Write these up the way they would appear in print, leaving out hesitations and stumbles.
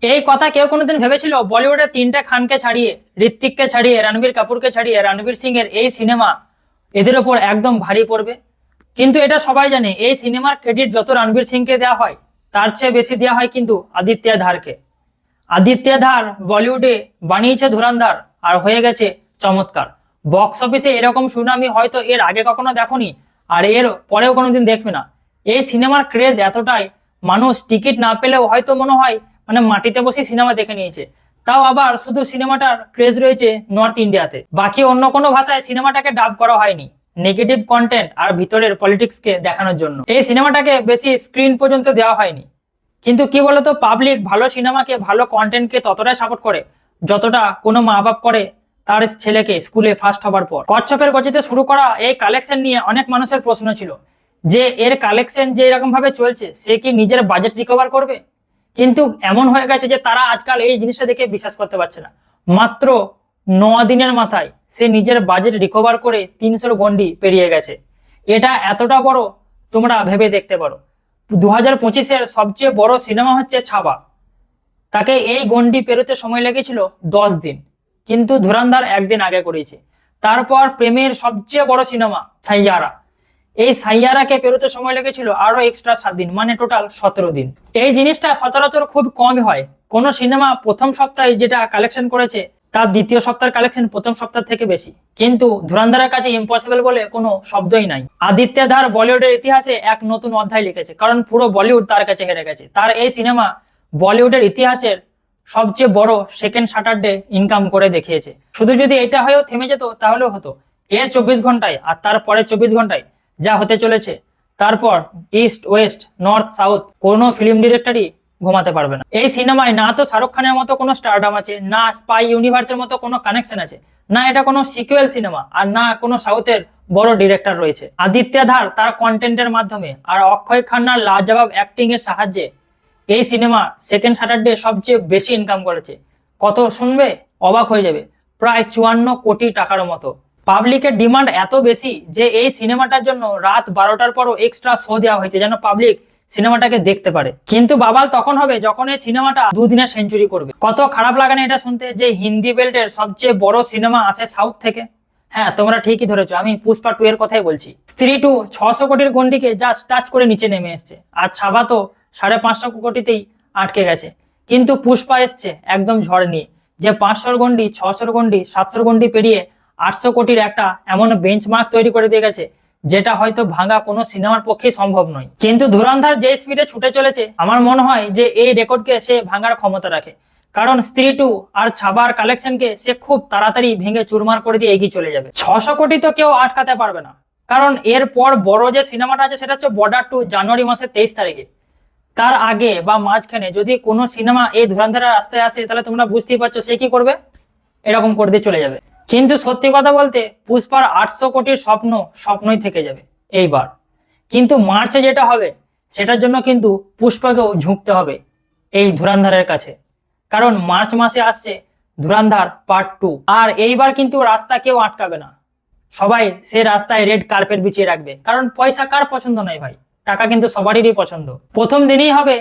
এই কথা কেউ কোনোদিন ভেবেছিল বলিউডের তিনটে খানকে ছাড়িয়ে, ঋত্বিককে ছাড়িয়ে, রণবীর কাপুরকে ছাড়িয়ে রণবীর সিং এর এই সিনেমা এদের ওপর একদম ভারী পড়বে? কিন্তু এটা সবাই জানে, এই সিনেমার ক্রেডিট যত রণবীর সিংকে দেওয়া হয় তার চেয়ে বেশি দেওয়া হয় কিন্তু আদিত্য ধারকে। আদিত্য ধার বলিউডে বানিয়েছে ধুরন্ধর আর হয়ে গেছে চমৎকার। বক্স অফিসে এরকম সুনামি হয়তো এর আগে কখনো দেখোনি, আর এর পরেও কোনোদিন দেখবে না। এই সিনেমার ক্রেজ এতটাই, মানুষ টিকিট না পেলেও হয়তো মনে হয় মানে মাটিতে বসে সিনেমা দেখে নিয়েছে। তাও আবার শুধু সিনেমাটার ক্রেজ রয়েছে নর্থ ইন্ডিয়াতে, বাকি অন্য কোনো ভাষায় সিনেমাটাকে ডাব করা হয়নি নেগেটিভ কন্টেন্ট আর ভিতরের পলিটিক্সকে দেখানোর জন্য। এই সিনেমাটাকে বেশি স্ক্রিন পর্যন্ত দেওয়া হয়নি। কিন্তু কি বলতো, পাবলিক ভালো সিনেমাকে, ভালো কন্টেন্টকে ততটাই সাপোর্ট করে যতটা কোনো মা বাপ করে তার ছেলেকে স্কুলে ফার্স্ট হবার পর। কচ্ছপের গতিতে শুরু করা এই কালেকশন নিয়ে অনেক মানুষের প্রশ্ন ছিল যে এর কালেকশন যে এরকম ভাবে চলছে, সে কি নিজের বাজেট রিকভার করবে? কিন্তু এমন হয়ে গেছে যে তারা আজকাল এই জিনিসটা দেখে বিশ্বাস করতে পারছে না। মাত্র 9 দিনের মাথায় সে নিজের বাজেট রিকভার করে 300 গন্ডি পেরিয়ে গেছে। এটা এতটা বড়, তোমরা ভেবে দেখতে পারো। 2025-এর সবচেয়ে বড় সিনেমা হচ্ছে ছাবা, তাকে এই গন্ডি পেরোতে সময় লেগেছিল 10 দিন, কিন্তু ধুরন্ধর একদিন আগে করেছে। তারপর প্রেমের সবচেয়ে বড় সিনেমা সাইয়ারা, এই সাইয়ারাকে পেরোতে সময় লেগেছিল আরো এক্সট্রা 7 দিন, মানে টোটাল 17 দিন। এই জিনিসটা সচরাচর খুব কম হয়। কোন সিনেমা প্রথম সপ্তাহে যেটা কালেকশন করেছে তার দ্বিতীয় সপ্তাহের কালেকশন প্রথম সপ্তাহ থেকে বেশি, কিন্তু ধুরন্ধরের কাছে ইম্পসিবল বলে কোনো শব্দই নাই। আদিত্য ধার বলিউডের ইতিহাসে এক নতুন অধ্যায় লিখেছে, কারণ পুরো বলিউড তার কাছে হেরে গেছে। তার এই সিনেমা বলিউডের ইতিহাসের সবচেয়ে বড় সেকেন্ড স্যাটারডে ইনকাম করে দেখিয়েছে। শুধু যদি এটা হয়েও থেমে যেত তাহলেও হতো। এর 24 ঘন্টায় আর তারপরে 24 ঘন্টায় যা হতে চলেছে, তারপর ইস্ট ওয়েস্ট নর্থ সাউথ কোনো ফিল্ম ডিরেক্টরই ঘুমাতে পারবে না। এই সিনেমায় না তো শাহরুখ খানের মতো কোনো স্টারডাম আছে, না স্পাই ইউনিভার্সের মতো কোনো কানেকশন আছে, না এটা কোনো সিকুয়েল সিনেমা, আর না কোনো সাউথের বড় ডিরেক্টর রয়েছে। আদিত্য ধার তার কন্টেন্টের মাধ্যমে আর অক্ষয় খান্নার লাজবাব অ্যাক্টিং এর সাহায্যে এই সিনেমা সেকেন্ড স্যাটারডে সবচেয়ে বেশি ইনকাম করেছে। কত শুনবে, অবাক হয়ে যাবে, প্রায় 54 কোটি টাকার মতো। পাবলিকের ডিমান্ড এত বেশি যে এই সিনেমাটার জন্য রাত 12টার পরও এক্সট্রা শো দেওয়া হয়েছে, যেন পাবলিক সিনেমাটাকে দেখতে পারে। কিন্তু বাবাল তখন হবে যখন এই সিনেমাটা 2 দিনে সেঞ্চুরি করবে। কত খারাপ লাগে না এটা শুনতে, যে হিন্দি বেল্টের সবচেয়ে বড় সিনেমা আসে সাউথ থেকে। হ্যাঁ, তোমরা ঠিকই ধরেছো, আমি পুষ্পা 2 এর কথাই বলছি। স্ত্রী 2 600 কোটির গন্ডিকে জাস্ট টাচ করে নিচে নেমে এসছে, আর ছাবা তো 550 কোটিতেই আটকে গেছে। কিন্তু পুষ্পা এসছে একদম ঝড় নিয়ে, যে 500 গন্ডি, 600 গন্ডি, 700 গন্ডি পেরিয়ে 800 কোটির একটা এমন বেঞ্চমার্ক তৈরি করে দিয়ে গেছে, যেটা হয়তো ভাঙা কোনো সিনেমার পক্ষে সম্ভব নয়। কিন্তু ধুরন্ধর যে স্পিডে ছুটে চলেছে, আমার মনে হয় যে এই রেকর্ডকে সে ভাঙার ক্ষমতা রাখে। কারণ স্ত্রী 2 আর ছাবার কালেকশনকে সে খুব তাড়াতাড়ি ভেঙে চুরমার করে দিয়ে এগিয়ে চলে যাবে। 600 কোটি তো কেউ আটকাতে পারবে না, কারণ এরপর বড় যে সিনেমাটা আছে সেটা হচ্ছে বর্ডার 2, জানুয়ারি মাসের 23 তারিখে। তার আগে বা মাঝখানে যদি কোনো সিনেমা এই ধুরন্ধরের রাস্তায় আসে, তাহলে তোমরা বুঝতেই পারছো সে কি করবে, এরকম করে দিয়ে চলে যাবে। কিন্তু সত্যি কথা বলতে, পুষ্পার 800 কোটির স্বপ্ন স্বপ্নই থেকে যাবে এইবার। কিন্তু মার্চে যেটা হবে সেটার জন্য কিন্তু পুষ্পাকেও ঝুঁকতে হবে এই ধুরন্ধরের কাছে, কারণ মার্চ মাসে আসছে ধুরন্ধর পার্ট 2। আর এইবার কিন্তু রাস্তা কেউ আটকাবে না, সবাই সে রাস্তায় রেড কার্পেট বিছিয়ে রাখবে। কারণ পয়সা কার পছন্দ নয় ভাই, টাকা কিন্তু সবারই পছন্দ। প্রথম দিনই হবে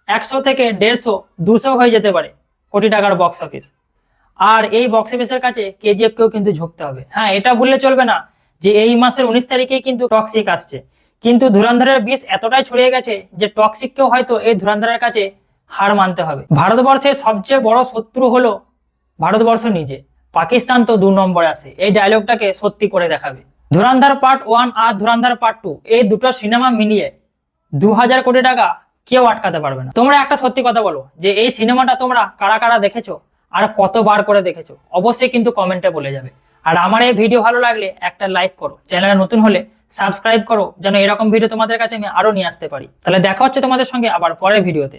100 থেকে 150, 200 হয়ে যেতে পারে কোটি টাকার বক্স অফিস। আর এই বক্স অফিসের কাছে কেজিএফ কেও কিন্তু ঝুঁকতে হবে। হ্যাঁ, এটা ভুললে চলবে না যে এই মাসের 19 তারিখে কিন্তু টক্সিক আসছে। কিন্তু ধুরন্ধরের বিষ এতটাই ছড়িয়ে গেছে যে টক্সিককেও হয়তো এই ধুরন্ধরের কাছে হার মানতে হবে। ভারতবর্ষের সবচেয়ে বড় শত্রু হলো ভারতবর্ষ নিজে, পাকিস্তান তো 2 নম্বরে আসে। এই ডায়লগটাকে সত্যি করে দেখাবে। ধুরন্ধর পার্ট 1 আর ধুরন্ধর পার্ট 2 এই দুটো সিনেমা মিলিয়ে 2000 কোটি টাকা কেউ আটকাতে পারবে না। তোমরা একটা সত্যি কথা বলো যে এই সিনেমাটা তোমরা কারা কারা দেখেছো আর কতবার করে দেখেছো, অবশ্যই কিন্তু কমেন্টে বলে যাবে। আর আমার এই ভিডিও ভালো লাগলে একটা লাইক করো, চ্যানেলে নতুন হলে সাবস্ক্রাইব করো, যেন এরকম ভিডিও তোমাদের কাছে আমি আরো নিয়ে আসতে পারি। তাহলে দেখা হচ্ছে তোমাদের সঙ্গে আবার পরের ভিডিওতে।